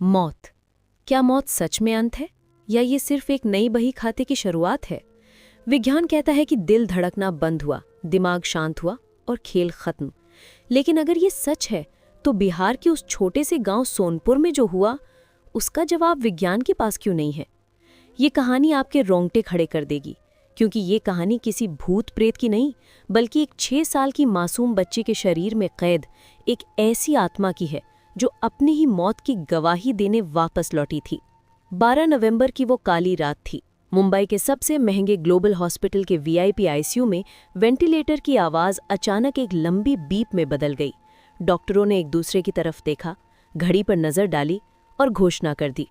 मौत। क्या मौत सच में अंत है या ये सिर्फ एक नई बही खाते की शुरुआत है? विज्ञान कहता है कि दिल धड़कना बंद हुआ, दिमाग शांत हुआ और खेल खत्म। लेकिन अगर ये सच है तो बिहार के उस छोटे से गांव सोनपुर में जो हुआ, उसका जवाब विज्ञान के पास क्यों नहीं है? ये कहानी आपके रोंगटे खड़े कर देगी, क्योंकि ये कहानी किसी भूत प्रेत की नहीं, बल्कि एक 6 साल की मासूम बच्ची के शरीर में कैद एक ऐसी आत्मा की है जो अपनी ही मौत की गवाही देने वापस लौटी थी। 12 नवंबर की वो काली रात थी। मुंबई के सबसे महंगे ग्लोबल हॉस्पिटल के वीआईपी आईसीयू में वेंटिलेटर की आवाज़ अचानक एक लंबी बीप में बदल गई। डॉक्टरों ने एक दूसरे की तरफ देखा, घड़ी पर नज़र डाली और घोषणा कर दी,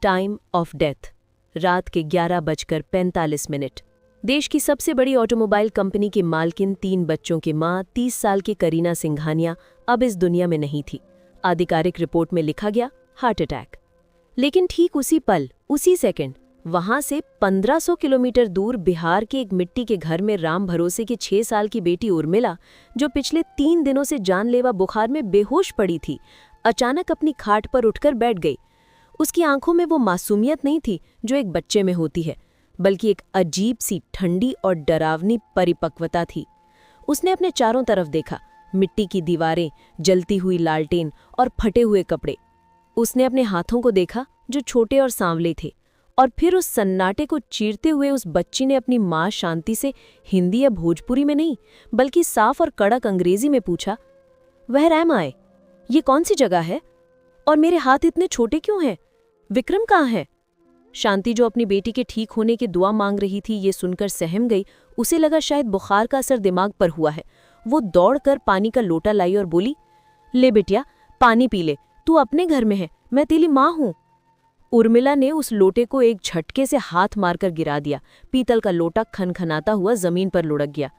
टाइम ऑफ डेथ, रात के 11:45। देश की सबसे बड़ी ऑटोमोबाइल कंपनी की मालकिन, 3 बच्चों की मां, 30 साल की करीना सिंघानिया अब इस दुनिया में नहीं थी। आधिकारिक रिपोर्ट में लिखा गया हार्ट अटैक। लेकिन ठीक उसी पल, उसी सेकंड, वहां से 1500 किलोमीटर दूर बिहार के एक मिट्टी के घर में राम भरोसे की 6 साल की बेटी उर्मिला, जो पिछले 3 दिनों से जानलेवा बुखार में बेहोश पड़ी थी, अचानक अपनी खाट पर उठकर बैठ गई। उसकी आंखों में वो मासूमियत नहीं थी जो एक बच्चे में होती है, बल्कि एक अजीब सी ठंडी और डरावनी परिपक्वता थी। उसने अपने चारों तरफ देखा, मिट्टी की दीवारें, जलती हुई लालटेन और फटे हुए कपड़े। उसने अपने हाथों को देखा जो छोटे और सांवले थे, और फिर उस सन्नाटे को चीरते हुए उस बच्ची ने अपनी माँ शांति से हिंदी या भोजपुरी में नहीं, बल्कि साफ और कड़क अंग्रेजी में पूछा, वेयर एम आई? ये कौन सी जगह है? और मेरे हाथ इतने छोटे क्यों हैं? विक्रम कहाँ है? शांति, जो अपनी बेटी के ठीक होने की दुआ मांग रही थी, ये सुनकर सहम गई। उसे लगा शायद बुखार का असर दिमाग पर हुआ है। वो दौड़कर पानी का लोटा लाई और बोली, ले बिटिया, पानी पी ले, तू अपने घर में है, मैं तेरी माँ हूँ। उर्मिला ने उस लोटे को एक झटके से हाथ मारकर गिरा दिया। पीतल का लोटा खनखनाता हुआ जमीन पर लुढ़क गया।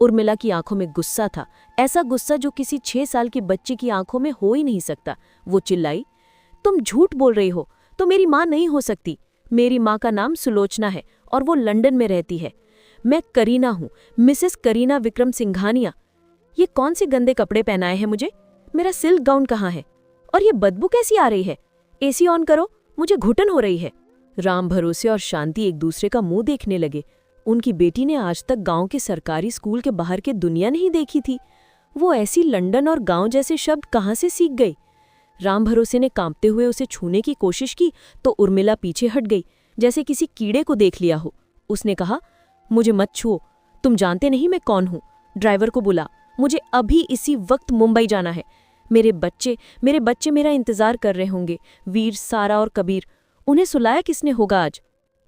उर्मिला की आंखों में गुस्सा था, ऐसा गुस्सा जो किसी 6 साल की बच्ची की आंखों में हो ही नहीं सकता। वो चिल्लाई, तुम झूठ बोल रही हो, तो मेरी माँ नहीं हो सकती। मेरी माँ का नाम सुलोचना है और वो लंदन में रहती है। मैं करीना हूँ, मिसेस करीना विक्रम सिंघानिया। ये कौन से गंदे कपड़े पहनाए हैं मुझे? मेरा सिल्क गाउन कहाँ है? और ये बदबू कैसी आ रही है? एसी ऑन करो, मुझे घुटन हो रही है। राम भरोसे और शांति एक दूसरे का मुंह देखने लगे। उनकी बेटी ने आज तक गांव के सरकारी स्कूल के बाहर की दुनिया नहीं देखी थी। वो ऐसी लंदन और गांव जैसे शब्द कहाँ से सीख गई? राम भरोसे ने कांपते हुए उसे छूने की कोशिश की तो उर्मिला पीछे हट गई, जैसे किसी कीड़े को देख लिया हो। उसने कहा, मुझे मत छुओ, तुम जानते नहीं मैं कौन हूँ। ड्राइवर को बुला, मुझे अभी इसी वक्त मुंबई जाना है। मेरे बच्चे मेरा इंतजार कर रहे होंगे। वीर, सारा और कबीर, उन्हें सुलाया किसने होगा आज?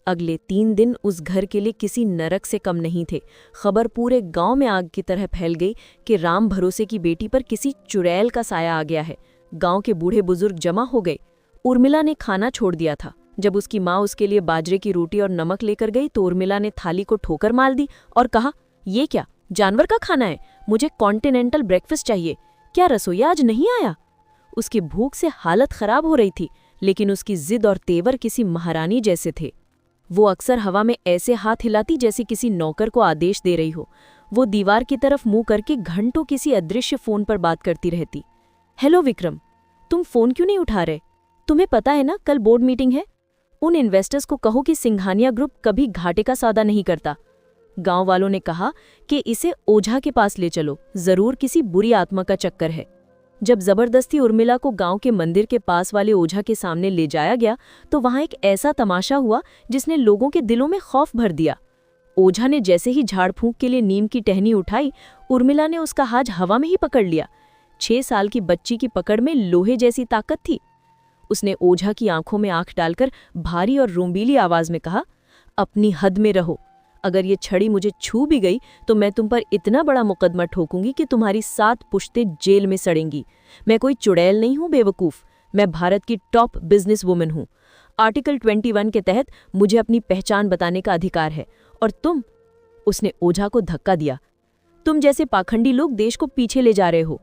अगले 3 दिन उस घर के लिए किसी नरक से कम नहीं थे। खबर पूरे गांव में आग की तरह फैल गई कि राम भरोसे की बेटी पर किसी चुड़ैल का साया आ गया है। गांव के बूढ़े बुजुर्ग जमा हो गए। उर्मिला ने खाना छोड़ दिया था। जब उसकी माँ उसके लिए बाजरे की रोटी और नमक लेकर गई तो उर्मिला ने थाली को ठोकर मार दी और कहा, ये क्या, जानवर का खाना है? मुझे कॉन्टिनेंटल ब्रेकफास्ट चाहिए। क्या रसोईया आज नहीं आया? उसकी भूख से हालत खराब हो रही थी, लेकिन उसकी जिद और तेवर किसी महारानी जैसे थे। वो अक्सर हवा में ऐसे हाथ हिलाती जैसे किसी नौकर को आदेश दे रही हो। वो दीवार की तरफ मुंह करके घंटों किसी अदृश्य फोन पर बात करती रहती। हेलो विक्रम, तुम फोन क्यों नहीं उठा रहे? तुम्हें पता है ना, कल बोर्ड मीटिंग है। उन इन्वेस्टर्स को कहो कि सिंघानिया ग्रुप कभी घाटे का सौदा नहीं करता। गांव वालों ने कहा कि इसे ओझा के पास ले चलो, जरूर किसी बुरी आत्मा का चक्कर है। जब जबरदस्ती उर्मिला को गांव के मंदिर के पास वाले ओझा के सामने ले जाया गया तो वहां एक ऐसा तमाशा हुआ जिसने लोगों के दिलों में खौफ भर दिया। ओझा ने जैसे ही झाड़ फूंक के लिए नीम की टहनी उठाई, उर्मिला ने उसका हाथ हवा में ही पकड़ लिया। 6 साल की बच्ची की पकड़ में लोहे जैसी ताकत थी। उसने ओझा की आंखों में आंख डालकर भारी और रोंबीली आवाज में कहा, अपनी हद में रहो। अगर ये छड़ी मुझे छू भी गई तो मैं तुम पर इतना बड़ा मुकदमा ठोकूंगी कि तुम्हारी 7 पुश्तें जेल में सड़ेंगी। मैं कोई चुड़ैल नहीं हूं बेवकूफ, मैं भारत की टॉप बिजनेस वुमन हूं। आर्टिकल 21 के तहत मुझे अपनी पहचान बताने का अधिकार है। और तुम, उसने ओझा को धक्का दिया, तुम जैसे पाखंडी लोग देश को पीछे ले जा रहे हो।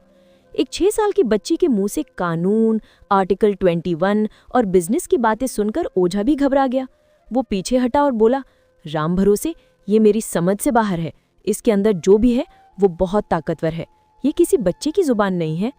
एक 6 साल की बच्ची के मुंह से कानून, आर्टिकल 21 और बिजनेस की बातें सुनकर ओझा भी घबरा गया। वो पीछे हटा और बोला, राम भरोसे, ये मेरी समझ से बाहर है। इसके अंदर जो भी है वो बहुत ताकतवर है। ये किसी बच्चे की जुबान नहीं है।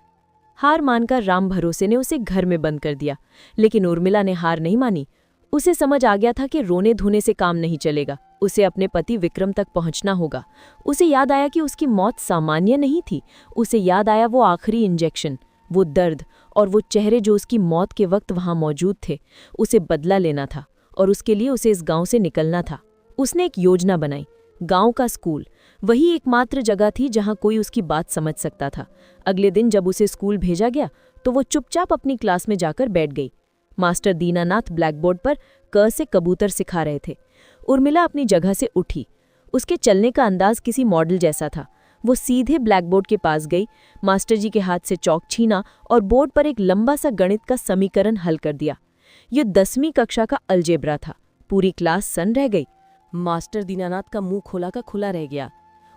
हार मानकर राम भरोसे ने उसे घर में बंद कर दिया, लेकिन उर्मिला ने हार नहीं मानी। उसे समझ आ गया था कि रोने धोने से काम नहीं चलेगा, उसे अपने पति विक्रम तक पहुंचना होगा। उसे याद आया कि उसकी मौत सामान्य नहीं थी। उसे याद आया वो आखिरी इंजेक्शन, वो दर्द और वो चेहरे जो उसकी मौत के वक्त वहां मौजूद थे। उसे बदला लेना था और उसके लिए उसे इस गांव से निकलना था। उसने एक योजना बनाई। गांव का स्कूल, वही एकमात्र जगह थी जहां कोई उसकी बात समझ सकता था। अगले दिन जब उसे स्कूल भेजा गया तो वो चुपचाप अपनी क्लास में जाकर बैठ गई। मास्टर दीनानाथ ब्लैकबोर्ड पर क से कबूतर सिखा रहे थे। उर्मिला अपनी जगह से उठी। उसके चलने का अंदाज किसी मॉडल जैसा था। वो सीधे ब्लैकबोर्ड के पास गई, मास्टर जी के हाथ से चौक छीना और बोर्ड पर एक लंबा सा गणित का समीकरण हल कर दिया। ये 10वीं कक्षा का अलजेब्रा था। पूरी क्लास सन्न रह गई। मास्टर दीनानाथ का मुंह खोला का खुला रह गया।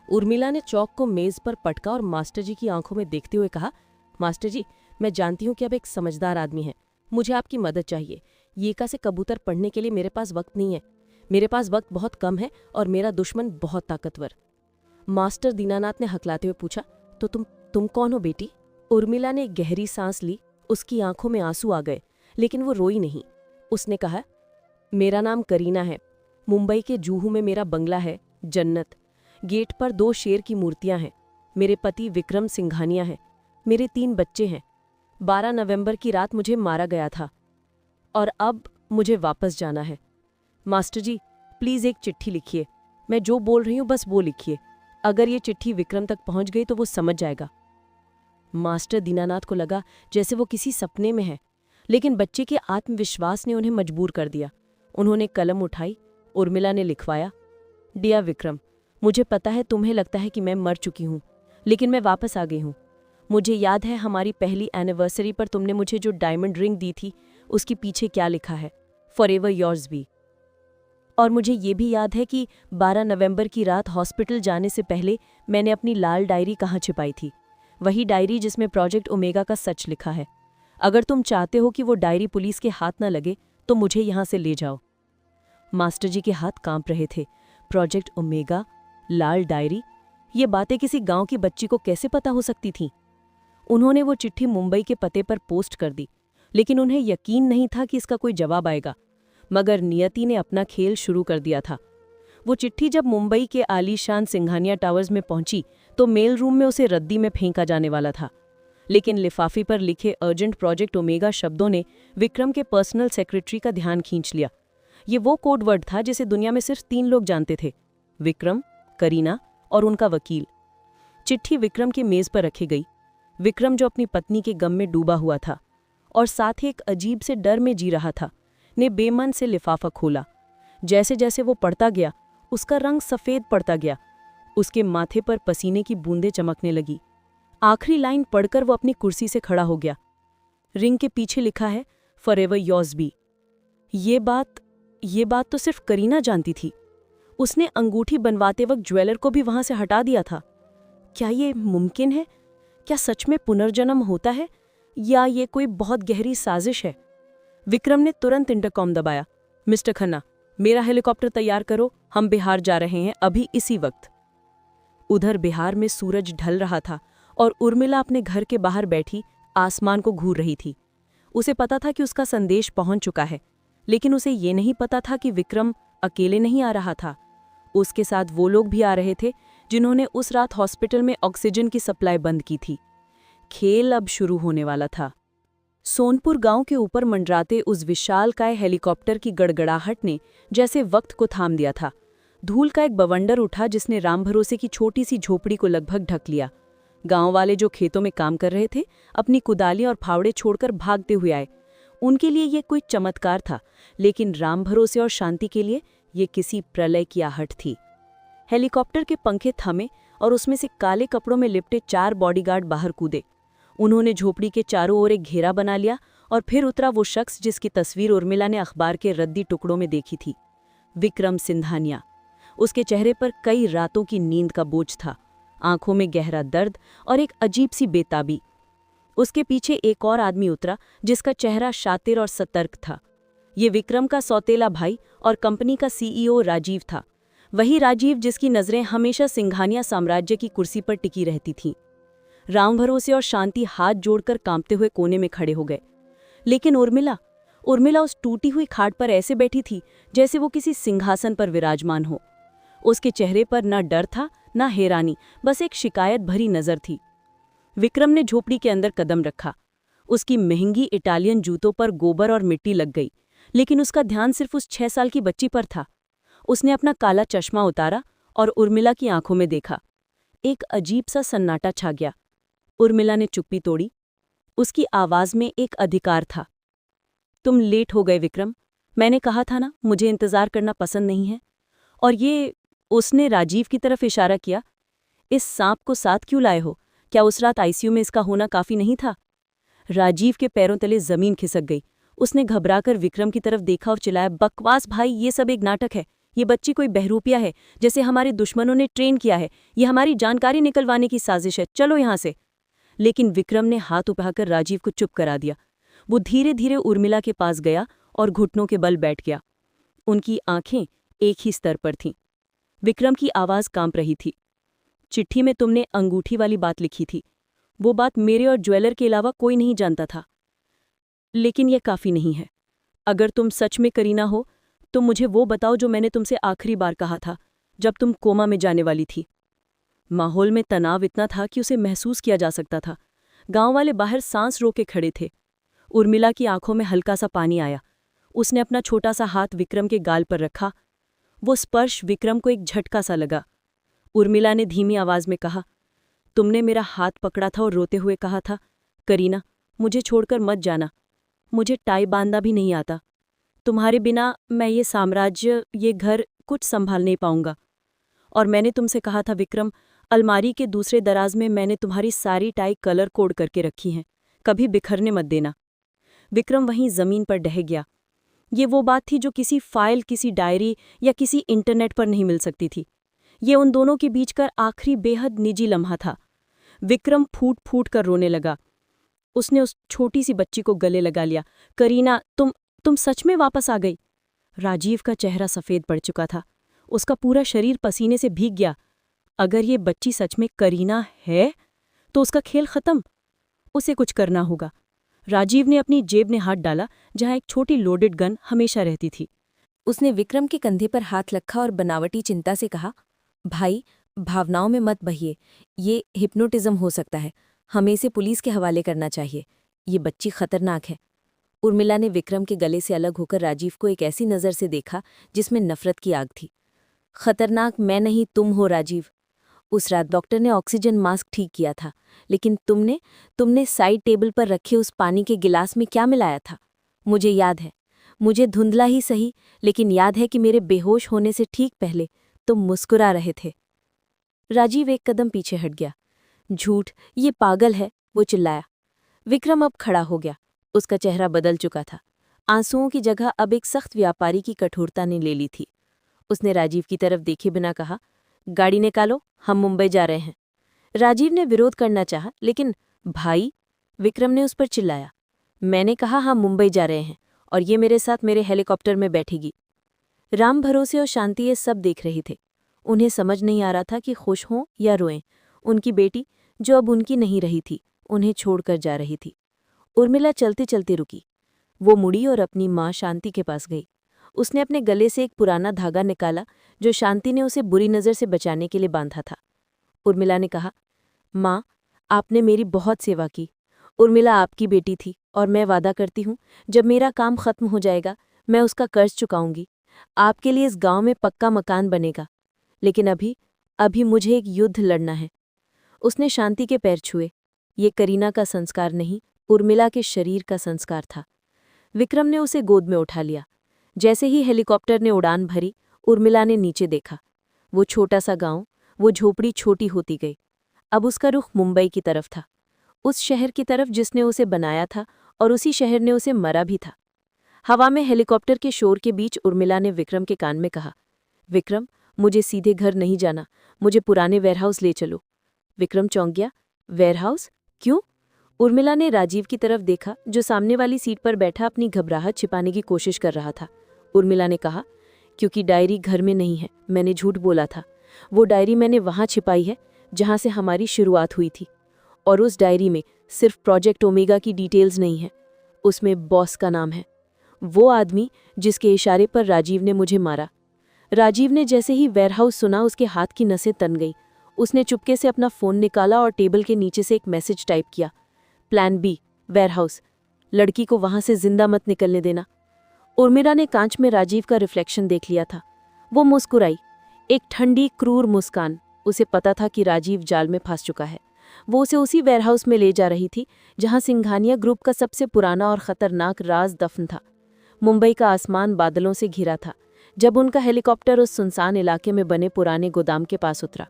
उर्मिला ने चौक को मेज पर पटका और मास्टर जी की आंखों में देखते हुए कहा, मास्टर जी, मैं जानती हूँ कि आप एक समझदार आदमी हैं। मुझे आपकी मदद चाहिए। ये का से कबूतर पढ़ने के लिए मेरे पास वक्त नहीं है। मेरे पास वक्त बहुत कम है और मेरा दुश्मन बहुत ताकतवर। मास्टर दीनानाथ ने हकलाते हुए पूछा, तो तुम कौन हो बेटी? उर्मिला ने एक गहरी सांस ली। उसकी आंखों में आंसू आ गए, लेकिन वो रोई नहीं। उसने कहा, मेरा नाम करीना है। मुंबई के जूहू में मेरा बंगला है, जन्नत। गेट पर 2 शेर की मूर्तियां हैं। मेरे पति विक्रम सिंघानिया हैं। मेरे 3 बच्चे हैं। 12 नवंबर की रात मुझे मारा गया था और अब मुझे वापस जाना है। मास्टर जी, प्लीज़ एक चिट्ठी लिखिए। मैं जो बोल रही हूँ बस वो लिखिए। अगर ये चिट्ठी विक्रम तक पहुंच गई तो वो समझ जाएगा। मास्टर दीनानाथ को लगा जैसे वो किसी सपने में है, लेकिन बच्चे के आत्मविश्वास ने उन्हें मजबूर कर दिया। उन्होंने कलम उठाई। उर्मिला ने लिखवाया, डियर विक्रम, मुझे पता है तुम्हें लगता है कि मैं मर चुकी हूँ, लेकिन मैं वापस आ गई हूँ। मुझे याद है हमारी पहली एनिवर्सरी पर तुमने मुझे जो डायमंड रिंग दी थी, उसके पीछे क्या लिखा है, फॉरएवर योर्स बी। और मुझे ये भी याद है कि 12 नवंबर की रात हॉस्पिटल जाने से पहले मैंने अपनी लाल डायरी कहाँ छिपाई थी, वही डायरी जिसमें प्रोजेक्ट ओमेगा का सच लिखा है। अगर तुम चाहते हो कि वो डायरी पुलिस के हाथ न लगे तो मुझे यहाँ से ले जाओ। मास्टर जी के हाथ कांप रहे थे। प्रोजेक्ट ओमेगा, लाल डायरी, ये बातें किसी गांव की बच्ची को कैसे पता हो सकती थीं? उन्होंने वो चिट्ठी मुंबई के पते पर पोस्ट कर दी, लेकिन उन्हें यकीन नहीं था कि इसका कोई जवाब आएगा। मगर नियति ने अपना खेल शुरू कर दिया था। वो चिट्ठी जब मुंबई के आलीशान सिंघानिया टावर्स में पहुंची तो मेल रूम में उसे रद्दी में फेंका जाने वाला था, लेकिन लिफाफे पर लिखे अर्जेंट प्रोजेक्ट ओमेगा शब्दों ने विक्रम के पर्सनल सेक्रेटरी का ध्यान खींच लिया। ये वो कोड वर्ड था जिसे दुनिया में सिर्फ 3 लोग जानते थे, विक्रम, करीना और उनका वकील। चिट्ठी विक्रम के मेज पर रखी गई। विक्रम, जो अपनी पत्नी के गम में डूबा हुआ था और साथ ही एक अजीब से डर में जी रहा था, ने बेमन से लिफाफा खोला। जैसे जैसे वो पढ़ता गया, उसका रंग सफ़ेद पड़ता गया। उसके माथे पर पसीने की बूंदें चमकने लगी। आखिरी लाइन पढ़कर वो अपनी कुर्सी से खड़ा हो गया। रिंग के पीछे लिखा है, फॉरएवर योर्स बी। ये बात तो सिर्फ करीना जानती थी। उसने अंगूठी बनवाते वक्त ज्वेलर को भी वहां से हटा दिया था। क्या ये मुमकिन है? क्या सच में पुनर्जन्म होता है, या ये कोई बहुत गहरी साजिश है? विक्रम ने तुरंत इंटरकॉम दबाया। मिस्टर खन्ना, मेरा हेलीकॉप्टर तैयार करो, हम बिहार जा रहे हैं अभी इसी वक्त। उधर बिहार में सूरज ढल रहा था और उर्मिला अपने घर के बाहर बैठी आसमान को घूर रही थी। उसे पता था कि उसका संदेश पहुंच चुका है, लेकिन उसे ये नहीं पता था कि विक्रम अकेले नहीं आ रहा था। उसके साथ वो लोग भी आ रहे थे जिन्होंने उस रात हॉस्पिटल में ऑक्सीजन की सप्लाई बंद की थी। खेल अब शुरू होने वाला था। सोनपुर गांव के ऊपर मंडराते उस विशालकाय हेलीकॉप्टर की गड़गड़ाहट ने जैसे वक्त को थाम दिया था। धूल का एक बवंडर उठा जिसने राम भरोसे की छोटी सी झोपड़ी को लगभग ढक लिया। गांव वाले जो खेतों में काम कर रहे थे, अपनी कुदाली और फावड़े छोड़कर भागते हुए आए। उनके लिए ये कोई चमत्कार था, लेकिन राम भरोसे और शांति के लिए ये किसी प्रलय की आहट थी। हेलीकॉप्टर के पंखे थमे और उसमें से काले कपड़ों में लिपटे 4 बॉडीगार्ड बाहर कूदे। उन्होंने झोपड़ी के चारों ओर एक घेरा बना लिया और फिर उतरा वो शख्स जिसकी तस्वीर उर्मिला ने अखबार के रद्दी टुकड़ों में देखी थी, विक्रम सिंघानिया। उसके चेहरे पर कई रातों की नींद का बोझ था, आंखों में गहरा दर्द और एक अजीब सी बेताबी। उसके पीछे एक और आदमी उतरा जिसका चेहरा शातिर और सतर्क था। ये विक्रम का सौतेला भाई और कंपनी का सीईओ राजीव था, वही राजीव जिसकी नज़रें हमेशा सिंघानिया साम्राज्य की कुर्सी पर टिकी रहती थीं। राम भरोसे और शांति हाथ जोड़कर कांपते हुए कोने में खड़े हो गए। लेकिन उर्मिला उस टूटी हुई खाट पर ऐसे बैठी थी जैसे वो किसी सिंहासन पर विराजमान हो। उसके चेहरे पर न डर था न हैरानी, बस एक शिकायत भरी नजर थी। विक्रम ने झोपड़ी के अंदर कदम रखा। उसकी महंगी इटालियन जूतों पर गोबर और मिट्टी लग गई, लेकिन उसका ध्यान सिर्फ उस 6 साल की बच्ची पर था। उसने अपना काला चश्मा उतारा और उर्मिला की आंखों में देखा। एक अजीब सा सन्नाटा छा गया। उर्मिला ने चुप्पी तोड़ी। उसकी आवाज में एक अधिकार था। तुम लेट हो गए विक्रम। मैंने कहा था ना, मुझे इंतजार करना पसंद नहीं है। और ये, उसने राजीव की तरफ इशारा किया। इस सांप को साथ क्यों लाए हो? क्या उस रात आईसीयू में इसका होना काफी नहीं था? राजीव के पैरों तले जमीन खिसक गई। उसने घबराकर विक्रम की तरफ देखा और चिल्लाया, बकवास भाई, ये सब एक नाटक है। ये बच्ची कोई बहरूपिया है जैसे हमारे दुश्मनों ने ट्रेन किया है। ये हमारी जानकारी निकलवाने की साजिश है। चलो यहां से। लेकिन विक्रम ने हाथ उठाकर राजीव को चुप करा दिया। वो धीरे धीरे उर्मिला के पास गया और घुटनों के बल बैठ गया। उनकी आंखें एक ही स्तर पर थीं। विक्रम की आवाज कांप रही थी। चिट्ठी में तुमने अंगूठी वाली बात लिखी थी। वो बात मेरे और ज्वेलर के अलावा कोई नहीं जानता था। लेकिन यह काफी नहीं है। अगर तुम सच में करीना हो तो मुझे वो बताओ जो मैंने तुमसे आखिरी बार कहा था, जब तुम कोमा में जाने वाली थी। माहौल में तनाव इतना था कि उसे महसूस किया जा सकता था। गांव वाले बाहर सांस रोके खड़े थे। उर्मिला की आंखों में हल्का सा पानी आया। उसने अपना छोटा सा हाथ विक्रम के गाल पर रखा। वो स्पर्श विक्रम को एक झटका सा लगा। उर्मिला ने धीमी आवाज में कहा, तुमने मेरा हाथ पकड़ा था और रोते हुए कहा था, करीना, मुझे छोड़कर मत जाना। मुझे टाई बांधना भी नहीं आता। तुम्हारे बिना मैं ये साम्राज्य, ये घर कुछ संभाल नहीं पाऊंगा। और मैंने तुमसे कहा था विक्रम, अलमारी के दूसरे दराज में मैंने तुम्हारी सारी टाई कलर कोड करके रखी हैं, कभी बिखरने मत देना। विक्रम वहीं जमीन पर डह गया। ये वो बात थी जो किसी फाइल, किसी डायरी या किसी इंटरनेट पर नहीं मिल सकती थी। ये उन दोनों के बीच का आखिरी बेहद निजी लम्हा था। विक्रम फूट फूट कर रोने लगा। उसने उस छोटी सी बच्ची को गले लगा लिया। करीना, तुम सच में वापस आ गई? राजीव का चेहरा सफ़ेद पड़ चुका था। उसका पूरा शरीर पसीने से भीग गया। अगर ये बच्ची सच में करीना है तो उसका खेल खत्म। उसे कुछ करना होगा। राजीव ने अपनी जेब में हाथ डाला जहां एक छोटी लोडेड गन हमेशा रहती थी। उसने विक्रम के कंधे पर हाथ रखा और बनावटी चिंता से कहा, भाई, भावनाओं में मत बहिए। ये हिप्नोटिज्म हो सकता है। हमें इसे पुलिस के हवाले करना चाहिए। ये बच्ची खतरनाक है। उर्मिला ने विक्रम के गले से अलग होकर राजीव को एक ऐसी नज़र से देखा जिसमें नफरत की आग थी। खतरनाक मैं नहीं, तुम हो राजीव। उस रात डॉक्टर ने ऑक्सीजन मास्क ठीक किया था, लेकिन तुमने साइड टेबल पर रखे उस पानी के गिलास में क्या मिलाया था? मुझे याद है। मुझे धुंधला ही सही, लेकिन याद है कि मेरे बेहोश होने से ठीक पहले तुम मुस्कुरा रहे थे। राजीव एक कदम पीछे हट गया। झूठ, ये पागल है, वो चिल्लाया। विक्रम अब खड़ा हो गया। उसका चेहरा बदल चुका था। आंसुओं की जगह अब एक सख्त व्यापारी की कठोरता ने ले ली थी। उसने राजीव की तरफ देखे बिना कहा, गाड़ी निकालो, हम मुंबई जा रहे हैं। राजीव ने विरोध करना चाहा, लेकिन भाई, विक्रम ने उस पर चिल्लाया, मैंने कहा हम मुंबई जा रहे हैं और ये मेरे साथ मेरे हेलीकॉप्टर में बैठेगी। राम भरोसे और शांति ये सब देख रहे थे। उन्हें समझ नहीं आ रहा था कि खुश हों या रोएं। उनकी बेटी, जो अब उनकी नहीं रही थी, उन्हें छोड़कर जा रही थी। उर्मिला चलते चलते रुकी। वो मुड़ी और अपनी माँ शांति के पास गई। उसने अपने गले से एक पुराना धागा निकाला जो शांति ने उसे बुरी नज़र से बचाने के लिए बांधा था। उर्मिला ने कहा, माँ, आपने मेरी बहुत सेवा की। उर्मिला आपकी बेटी थी और मैं वादा करती हूँ, जब मेरा काम खत्म हो जाएगा मैं उसका कर्ज चुकाऊंगी। आपके लिए इस गांव में पक्का मकान बनेगा। लेकिन अभी मुझे एक युद्ध लड़ना है। उसने शांति के पैर छुए। ये करीना का संस्कार नहीं, उर्मिला के शरीर का संस्कार था। विक्रम ने उसे गोद में उठा लिया। जैसे ही हेलीकॉप्टर ने उड़ान भरी, उर्मिला ने नीचे देखा। वो छोटा सा गांव, वो झोपड़ी छोटी होती गई। अब उसका रुख मुंबई की तरफ था, उस शहर की तरफ जिसने उसे बनाया था और उसी शहर ने उसे मरा भी था। हवा में हेलीकॉप्टर के शोर के बीच उर्मिला ने विक्रम के कान में कहा, विक्रम, मुझे सीधे घर नहीं जाना, मुझे पुराने वेयरहाउस ले चलो। विक्रम चौंक गया। वेयरहाउस? क्यों? उर्मिला ने राजीव की तरफ देखा, जो सामने वाली सीट पर बैठा अपनी घबराहट छिपाने की कोशिश कर रहा था। उर्मिला ने कहा, क्योंकि डायरी घर में नहीं है, मैंने झूठ बोला था। वो डायरी मैंने वहाँ छिपाई है जहाँ से हमारी शुरुआत हुई थी। और उस डायरी में सिर्फ प्रोजेक्ट ओमेगा की डिटेल्स नहीं है, उसमें बॉस का नाम है, वो आदमी जिसके इशारे पर राजीव ने मुझे मारा। राजीव ने जैसे ही वेयरहाउस सुना उसके हाथ की नसें तन गई। उसने चुपके से अपना फ़ोन निकाला और टेबल के नीचे से एक मैसेज टाइप किया, प्लान बी, वेयरहाउस, लड़की को वहां से जिंदा मत निकलने देना। उर्मिला ने कांच में राजीव का रिफ्लेक्शन देख लिया था। वो मुस्कुराई, एक ठंडी क्रूर मुस्कान। उसे पता था कि राजीव जाल में फंस चुका है। वो उसे उसी वेयरहाउस में ले जा रही थी जहां सिंघानिया ग्रुप का सबसे पुराना और खतरनाक राज दफन था। मुंबई का आसमान बादलों से घिरा था जब उनका हेलीकॉप्टर उस सुनसान इलाके में बने पुराने गोदाम के पास उतरा।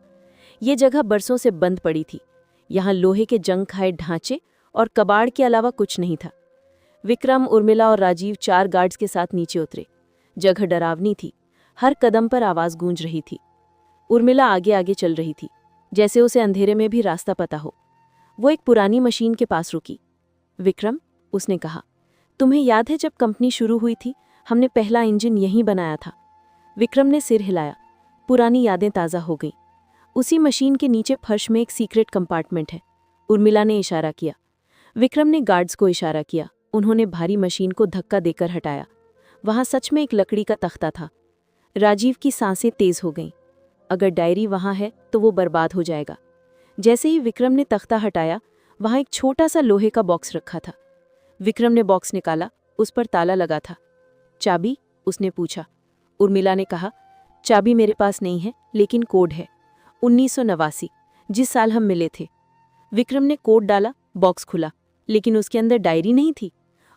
ये जगह बरसों से बंद पड़ी थी। यहाँ लोहे के जंग खाए ढांचे और कबाड़ के अलावा कुछ नहीं था। विक्रम, उर्मिला और राजीव 4 गार्ड्स के साथ नीचे उतरे। जगह डरावनी थी, हर कदम पर आवाज गूंज रही थी। उर्मिला आगे आगे चल रही थी, जैसे उसे अंधेरे में भी रास्ता पता हो। वो एक पुरानी मशीन के पास रुकी। विक्रम, उसने कहा, तुम्हें याद है जब कंपनी शुरू हुई थी, हमने पहला इंजन यहीं बनाया था। विक्रम ने सिर हिलाया। पुरानी यादें ताज़ा हो गईं। उसी मशीन के नीचे फर्श में एक सीक्रेट कंपार्टमेंट है। उर्मिला ने इशारा किया। विक्रम ने गार्ड्स को इशारा किया। उन्होंने भारी मशीन को धक्का देकर हटाया। वहां सच में एक लकड़ी का तख्ता था। राजीव की सांसें तेज हो गईं। अगर डायरी वहां है तो वो बर्बाद हो जाएगा। जैसे ही विक्रम ने तख्ता हटाया, वहां एक छोटा सा लोहे का बॉक्स रखा था। विक्रम ने बॉक्स निकाला, उस पर ताला लगा था। चाबी? उसने पूछा। उर्मिला ने कहा, चाबी मेरे पास नहीं है, लेकिन कोड है, 1989, जिस साल हम मिले थे। विक्रम ने कोड डाला, बॉक्स खुला, लेकिन उसके अंदर डायरी नहीं थी।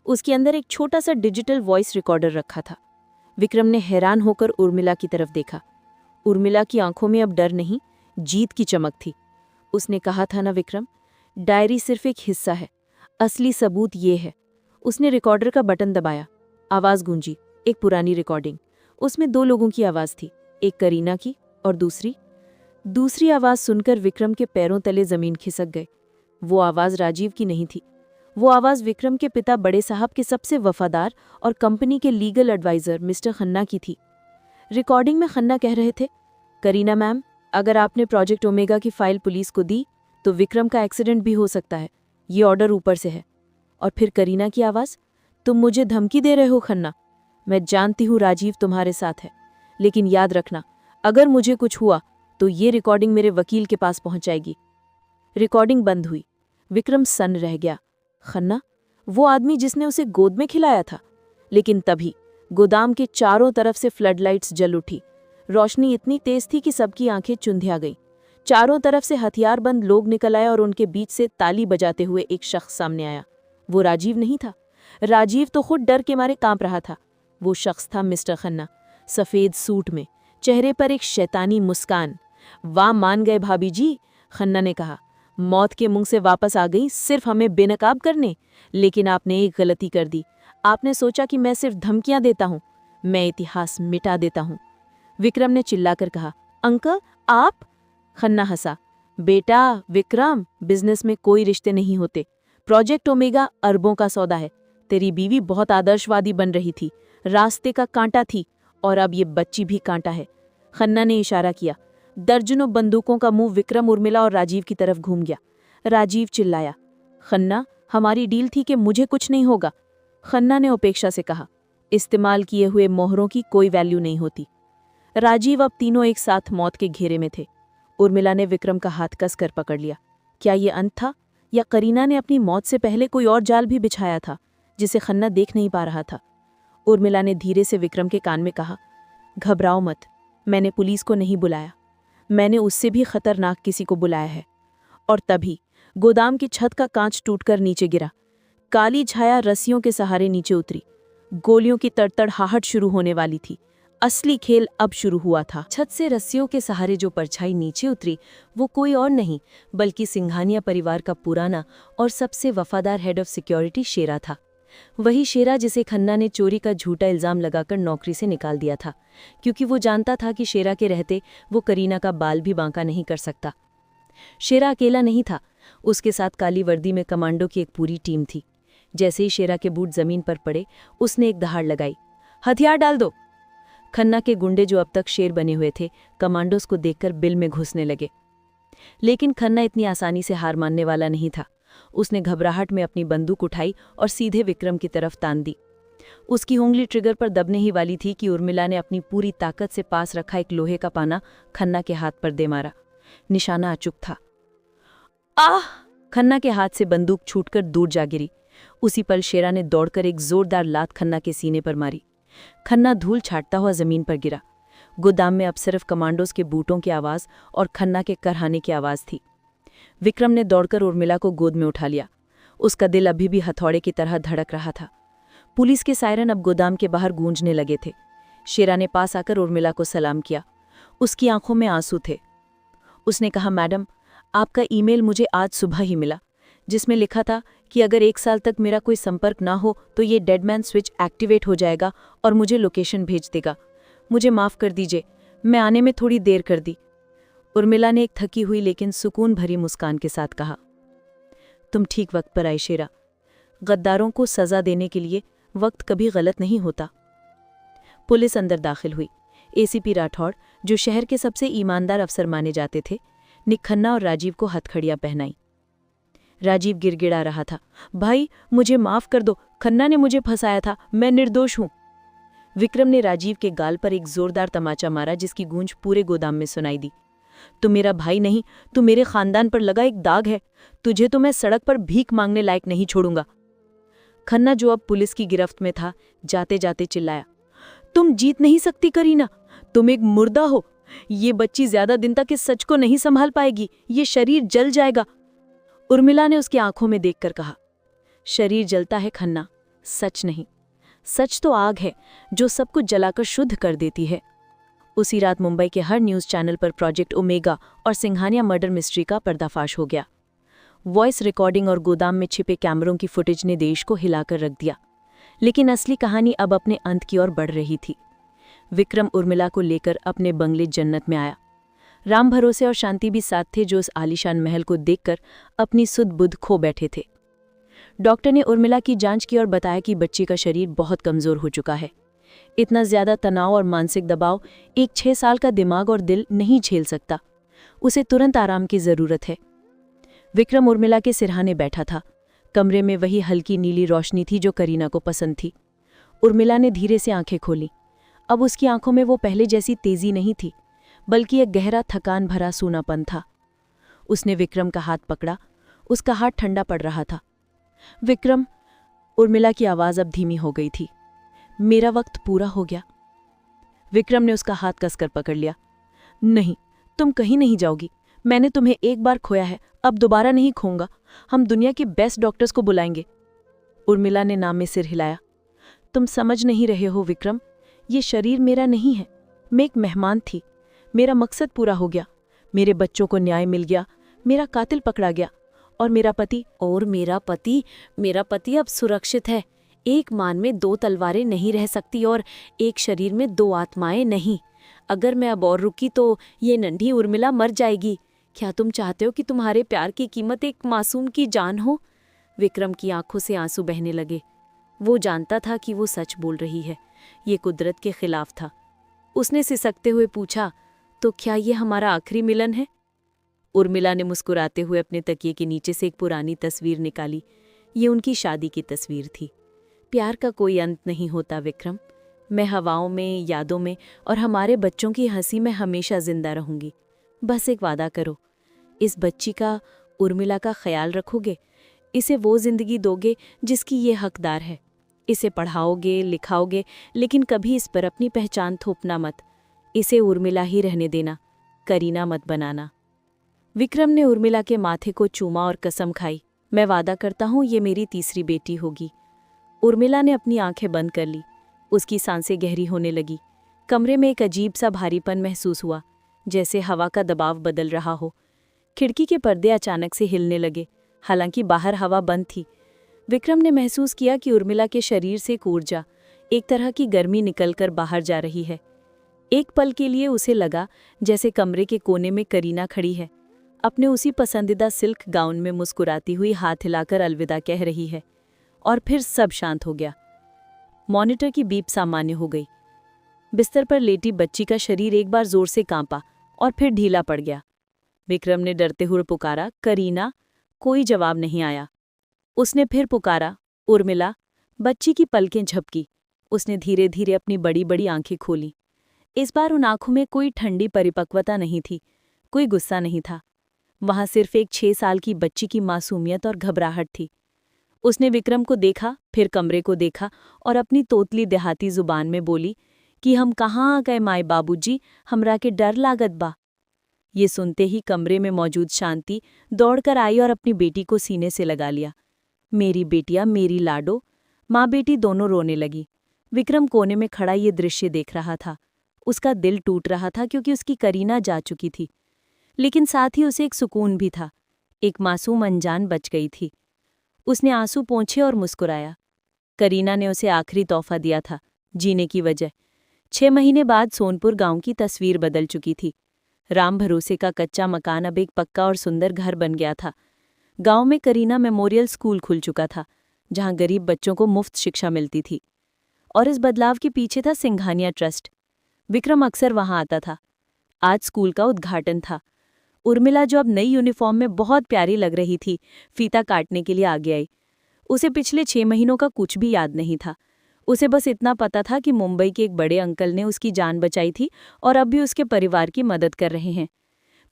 उसके अंदर एक छोटा सा डिजिटल वॉइस रिकॉर्डर रखा था। विक्रम ने हैरान होकर उर्मिला की तरफ देखा। उर्मिला की आंखों में अब डर नहीं, जीत की चमक थी। उसने कहा था ना विक्रम, डायरी सिर्फ एक हिस्सा है, असली सबूत ये है। उसने रिकॉर्डर का बटन दबाया। आवाज गूंजी, एक पुरानी रिकॉर्डिंग। उसमें 2 लोगों की आवाज थी, एक करीना की और दूसरी आवाज सुनकर विक्रम के पैरों तले जमीन खिसक गए। वो आवाज राजीव की नहीं थी। वो आवाज विक्रम के पिता बड़े साहब के सबसे वफादार और कंपनी के लीगल एडवाइजर मिस्टर खन्ना की थी। रिकॉर्डिंग में खन्ना कह रहे थे, करीना मैम, अगर आपने प्रोजेक्ट ओमेगा की फाइल पुलिस को दी तो विक्रम का एक्सीडेंट भी हो सकता है, ये ऑर्डर ऊपर से है। और फिर करीना की आवाज, तुम मुझे धमकी दे रहे हो खन्ना? मैं जानती हूँ राजीव तुम्हारे साथ है, लेकिन याद रखना, अगर मुझे कुछ हुआ तो ये रिकॉर्डिंग मेरे वकील के पास पहुंच जाएगी। रिकॉर्डिंग बंद हुई। विक्रम सन्न रह गया। खन्ना, वो आदमी जिसने उसे गोद में खिलाया था। लेकिन तभी गोदाम के चारों तरफ से फ्लडलाइट्स जल उठी। रोशनी इतनी तेज थी कि सबकी आंखें चुंधिया गईं। चारों तरफ से हथियारबंद लोग निकल आए और उनके बीच से ताली बजाते हुए एक शख्स सामने आया। वो राजीव नहीं था। राजीव तो खुद डर के मारे कांप रहा था। वो शख्स था मिस्टर खन्ना, सफेद सूट में, चेहरे पर एक शैतानी मुस्कान। वाह, मान गए भाभी जी, खन्ना ने कहा। मौत के मुंह से वापस आ गई सिर्फ हमें बेनकाब करने। लेकिन आपने एक गलती कर दी। आपने सोचा कि मैं सिर्फ धमकियां देता हूं, मैं इतिहास मिटा देता हूं। विक्रम ने चिल्लाकर कहा, अंकल आप? खन्ना हंसा। बेटा विक्रम, बिजनेस में कोई रिश्ते नहीं होते। प्रोजेक्ट ओमेगा अरबों का सौदा है। तेरी बीवी बहुत आदर्शवादी बन रही थी, रास्ते का कांटा थी, और अब ये बच्ची भी कांटा है। खन्ना ने इशारा किया। दर्जनों बंदूकों का मुंह विक्रम, उर्मिला और राजीव की तरफ घूम गया। राजीव चिल्लाया, खन्ना, हमारी डील थी कि मुझे कुछ नहीं होगा। खन्ना ने उपेक्षा से कहा, इस्तेमाल किए हुए मोहरों की कोई वैल्यू नहीं होती। राजीव अब तीनों एक साथ मौत के घेरे में थे। उर्मिला ने विक्रम का हाथ कसकर पकड़ लिया। क्या ये अंत था, या करीना ने अपनी मौत से पहले कोई और जाल भी बिछाया था जिसे खन्ना देख नहीं पा रहा था? उर्मिला ने धीरे से विक्रम के कान में कहा, घबराओ मत, मैंने पुलिस को नहीं बुलाया, मैंने उससे भी खतरनाक किसी को बुलाया है। और तभी गोदाम की छत का कांच टूटकर नीचे गिरा। काली छाया रस्सियों के सहारे नीचे उतरी। गोलियों की तड़तड़ाहट शुरू होने वाली थी। असली खेल अब शुरू हुआ था। छत से रस्सियों के सहारे जो परछाई नीचे उतरी, वो कोई और नहीं बल्कि सिंघानिया परिवार का पुराना और सबसे वफादार हेड ऑफ सिक्योरिटी शेरा था। वही शेरा जिसे खन्ना ने चोरी का झूठा इल्जाम लगाकर नौकरी से निकाल दिया था, क्योंकि वो जानता था कि शेरा के रहते वो करीना का बाल भी बांका नहीं कर सकता। शेरा अकेला नहीं था, उसके साथ काली वर्दी में कमांडो की एक पूरी टीम थी। जैसे ही शेरा के बूट जमीन पर पड़े, उसने एक दहाड़ लगाई, हथियार डाल दो। खन्ना के गुंडे जो अब तक शेर बने हुए थे, कमांडोज को देखकर बिल में घुसने लगे। लेकिन खन्ना इतनी आसानी से हार मानने वाला नहीं था। उसने घबराहट में अपनी बंदूक उठाई और सीधे विक्रम की तरफ तान दी। उसकी उंगली ट्रिगर पर दबने ही वाली थी कि उर्मिला ने अपनी पूरी ताकत से पास रखा एक लोहे का पाना खन्ना के हाथ पर दे मारा। निशाना अचूक था। आह! खन्ना के हाथ से बंदूक छूटकर दूर जा गिरी। उसी पल शेरा ने दौड़कर एक जोरदार लात खन्ना के सीने पर मारी। खन्ना धूल छाटता हुआ जमीन पर गिरा। गोदाम में अब सिर्फ कमांडोज के बूटों की आवाज और खन्ना के करहाने की आवाज थी। विक्रम ने दौड़कर उर्मिला को गोद में उठा लिया। उसका दिल अभी भी हथौड़े की तरह धड़क रहा था। पुलिस के सायरन अब गोदाम के बाहर गूंजने लगे थे। शेरा ने पास आकर उर्मिला को सलाम किया। उसकी आंखों में आंसू थे। उसने कहा, मैडम, आपका ईमेल मुझे आज सुबह ही मिला, जिसमें लिखा था कि अगर 1 साल तक मेरा कोई संपर्क ना हो तो ये डेडमैन स्विच एक्टिवेट हो जाएगा और मुझे लोकेशन भेज देगा। मुझे माफ़ कर दीजिए, मैं आने में थोड़ी देर कर दी। उर्मिला ने एक थकी हुई लेकिन सुकून भरी मुस्कान के साथ कहा, तुम ठीक वक्त पर आई शेरा। गद्दारों को सज़ा देने के लिए वक्त कभी गलत नहीं होता। पुलिस अंदर दाखिल हुई। एसीपी राठौड़, जो शहर के सबसे ईमानदार अफसर माने जाते थे, ने खन्ना और राजीव को हथखड़ियां पहनाई। राजीव गिड़गिड़ा रहा था, भाई मुझे माफ कर दो, खन्ना ने मुझे फंसाया था, मैं निर्दोष हूं। विक्रम ने राजीव के गाल पर एक जोरदार तमाचा मारा जिसकी गूंज पूरे गोदाम में सुनाई दी। तू मेरा भाई नहीं, तू मेरे खानदान पर लगा एक दाग है। तुझे तो मैं सड़क पर भीख मांगने लायक नहीं छोड़ूंगा। खन्ना, जो अब पुलिस की गिरफ्त में था, जाते जाते चिल्लाया, तुम जीत नहीं सकती करीना, तुम एक मुर्दा हो। ये बच्ची ज्यादा दिन तक इस सच को नहीं संभाल पाएगी, ये शरीर जल जाएगा। उर्मिला ने उसकी आंखों में देखकर कहा, शरीर जलता है खन्ना, सच नहीं। सच तो आग है जो सब कुछ जलाकर शुद्ध कर देती है। उसी रात मुंबई के हर न्यूज़ चैनल पर प्रोजेक्ट ओमेगा और सिंघानिया मर्डर मिस्ट्री का पर्दाफाश हो गया। वॉइस रिकॉर्डिंग और गोदाम में छिपे कैमरों की फुटेज ने देश को हिलाकर रख दिया। लेकिन असली कहानी अब अपने अंत की ओर बढ़ रही थी। विक्रम उर्मिला को लेकर अपने बंगले जन्नत में आया। राम भरोसे और शांति भी साथ थे, जो उस आलीशान महल को देखकर अपनी सुध बुध खो बैठे थे। डॉक्टर ने उर्मिला की जांच की और बताया कि बच्ची का शरीर बहुत कमजोर हो चुका है। इतना ज्यादा तनाव और मानसिक दबाव एक 6 साल का दिमाग और दिल नहीं झेल सकता। उसे तुरंत आराम की जरूरत है। विक्रम उर्मिला के सिरहाने बैठा था। कमरे में वही हल्की नीली रोशनी थी जो करीना को पसंद थी। उर्मिला ने धीरे से आंखें खोली। अब उसकी आंखों में वो पहले जैसी तेजी नहीं थी, बल्कि एक गहरा थकान भरा सूनापन था। उसने विक्रम का हाथ पकड़ा। उसका हाथ ठंडा पड़ रहा था। विक्रम, उर्मिला की आवाज अब धीमी हो गई थी, मेरा वक्त पूरा हो गया। विक्रम ने उसका हाथ कसकर पकड़ लिया। नहीं, तुम कहीं नहीं जाओगी। मैंने तुम्हें एक बार खोया है, अब दोबारा नहीं खोऊंगा। हम दुनिया के बेस्ट डॉक्टर्स को बुलाएंगे। उर्मिला ने नाम में सिर हिलाया। तुम समझ नहीं रहे हो विक्रम, ये शरीर मेरा नहीं है। मैं एक मेहमान थी। मेरा मकसद पूरा हो गया। मेरे बच्चों को न्याय मिल गया। मेरा कातिल पकड़ा गया और मेरा पति अब सुरक्षित है। एक मान में 2 तलवारें नहीं रह सकती और एक शरीर में 2 आत्माएं नहीं। अगर मैं अब और रुकी तो ये नन्ही उर्मिला मर जाएगी। क्या तुम चाहते हो कि तुम्हारे प्यार की कीमत एक मासूम की जान हो? विक्रम की आंखों से आंसू बहने लगे। वो जानता था कि वो सच बोल रही है। ये कुदरत के खिलाफ था। उसने सिसकते हुए पूछा, तो क्या ये हमारा आखिरी मिलन है? उर्मिला ने मुस्कुराते हुए अपने तकिए के नीचे से एक पुरानी तस्वीर निकाली। ये उनकी शादी की तस्वीर थी। प्यार का कोई अंत नहीं होता विक्रम। मैं हवाओं में, यादों में और हमारे बच्चों की हंसी में हमेशा जिंदा रहूंगी। बस एक वादा करो, इस बच्ची का, उर्मिला का ख्याल रखोगे। इसे वो जिंदगी दोगे जिसकी ये हकदार है। इसे पढ़ाओगे, लिखाओगे, लेकिन कभी इस पर अपनी पहचान थोपना मत। इसे उर्मिला ही रहने देना, करीना मत बनाना। विक्रम ने उर्मिला के माथे को चूमा और कसम खाई, मैं वादा करता हूँ ये मेरी तीसरी बेटी होगी। उर्मिला ने अपनी आंखें बंद कर ली। उसकी सांसें गहरी होने लगी। कमरे में एक अजीब सा भारीपन महसूस हुआ, जैसे हवा का दबाव बदल रहा हो। खिड़की के पर्दे अचानक से हिलने लगे, हालांकि बाहर हवा बंद थी। विक्रम ने महसूस किया कि उर्मिला के शरीर से एक ऊर्जा, एक तरह की गर्मी निकलकर बाहर जा रही है। एक पल के लिए उसे लगा जैसे कमरे के कोने में करीना खड़ी है, अपने उसी पसंदीदा सिल्क गाउन में मुस्कुराती हुई हाथ हिलाकर अलविदा कह रही है। और फिर सब शांत हो गया। मॉनिटर की बीप सामान्य हो गई। बिस्तर पर लेटी बच्ची का शरीर एक बार जोर से कांपा और फिर ढीला पड़ गया। विक्रम ने डरते हुए पुकारा, करीना। कोई जवाब नहीं आया। उसने फिर पुकारा, उर्मिला। बच्ची की पलकें झपकी। उसने धीरे धीरे अपनी बड़ी बड़ी आंखें खोली। इस बार उन आंखों में कोई ठंडी परिपक्वता नहीं थी, कोई गुस्सा नहीं था। वहां सिर्फ एक 6 साल की बच्ची की मासूमियत और घबराहट थी। उसने विक्रम को देखा, फिर कमरे को देखा और अपनी तोतली देहाती जुबान में बोली कि हम कहाँ आ गए माए बाबूजी, हमरा के डर लागत बा। ये सुनते ही कमरे में मौजूद शांति दौड़कर आई और अपनी बेटी को सीने से लगा लिया। मेरी बेटिया, मेरी लाडो। माँ बेटी दोनों रोने लगी। विक्रम कोने में खड़ा ये दृश्य देख रहा था। उसका दिल टूट रहा था क्योंकि उसकी करीना जा चुकी थी, लेकिन साथ ही उसे एक सुकून भी था। एक मासूम अनजान बच गई थी। उसने आंसू पोंछे और मुस्कुराया। करीना ने उसे आखिरी तोहफा दिया था, जीने की वजह। 6 महीने बाद सोनपुर गांव की तस्वीर बदल चुकी थी। राम भरोसे का कच्चा मकान अब एक पक्का और सुंदर घर बन गया था। गांव में करीना मेमोरियल स्कूल खुल चुका था, जहां गरीब बच्चों को मुफ्त शिक्षा मिलती थी। और इस बदलाव के पीछे था सिंघानिया ट्रस्ट। विक्रम अक्सर वहां आता था। आज स्कूल का उद्घाटन था। उर्मिला, जो अब नई यूनिफॉर्म में बहुत प्यारी लग रही थी, फीता काटने के लिए आगे आई। उसे पिछले 6 महीनों का कुछ भी याद नहीं था। उसे बस इतना पता था कि मुंबई के एक बड़े अंकल ने उसकी जान बचाई थी और अब भी उसके परिवार की मदद कर रहे हैं।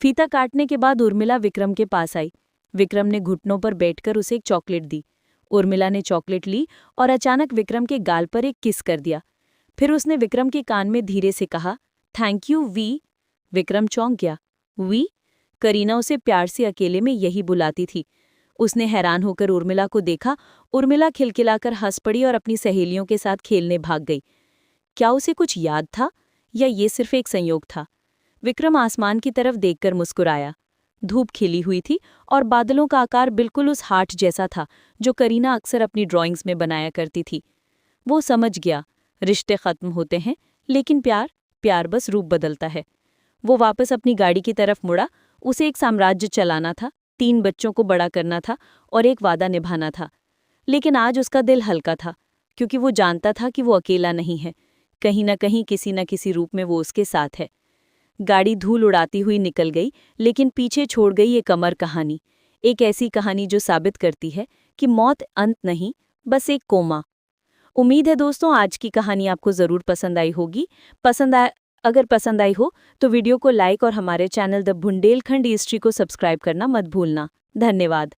फीता काटने के बाद उर्मिला विक्रम के पास आई। विक्रम ने घुटनों पर बैठकर उसे एक चॉकलेट दी। उर्मिला ने चॉकलेट ली और अचानक विक्रम के गाल पर एक किस कर दिया। फिर उसने विक्रम के कान में धीरे से कहा, थैंक यू वी। विक्रम चौंक गया। वी? करीना उसे प्यार से अकेले में यही बुलाती थी। उसने हैरान होकर उर्मिला को देखा। उर्मिला खिलखिलाकर हंस पड़ी और अपनी सहेलियों के साथ खेलने भाग गई। क्या उसे कुछ याद था या ये सिर्फ एक संयोग था? विक्रम आसमान की तरफ देखकर मुस्कुराया। धूप खिली हुई थी और बादलों का आकार बिल्कुल उस हार्ट जैसा था जो करीना अक्सर अपनी ड्राइंग्स में बनाया करती थी। वो समझ गया, रिश्ते खत्म होते हैं, लेकिन प्यार बस रूप बदलता है। वो वापस अपनी गाड़ी की तरफ मुड़ा। उसे एक साम्राज्य चलाना था, 3 बच्चों को बड़ा करना था और एक वादा निभाना था। लेकिन आज उसका दिल हल्का था, क्योंकि वो जानता था कि वो अकेला नहीं है। कहीं न कहीं, किसी न किसी रूप में वो उसके साथ है। गाड़ी धूल उड़ाती हुई निकल गई, लेकिन पीछे छोड़ गई एक अमर कहानी। एक ऐसी कहानी जो साबित करती है कि मौत अंत नहीं, बस एक कोमा। उम्मीद है दोस्तों, आज की कहानी आपको ज़रूर पसंद आई होगी। अगर पसंद आई हो तो वीडियो को लाइक और हमारे चैनल द बुंदेलखंड हिस्ट्री को सब्सक्राइब करना मत भूलना। धन्यवाद।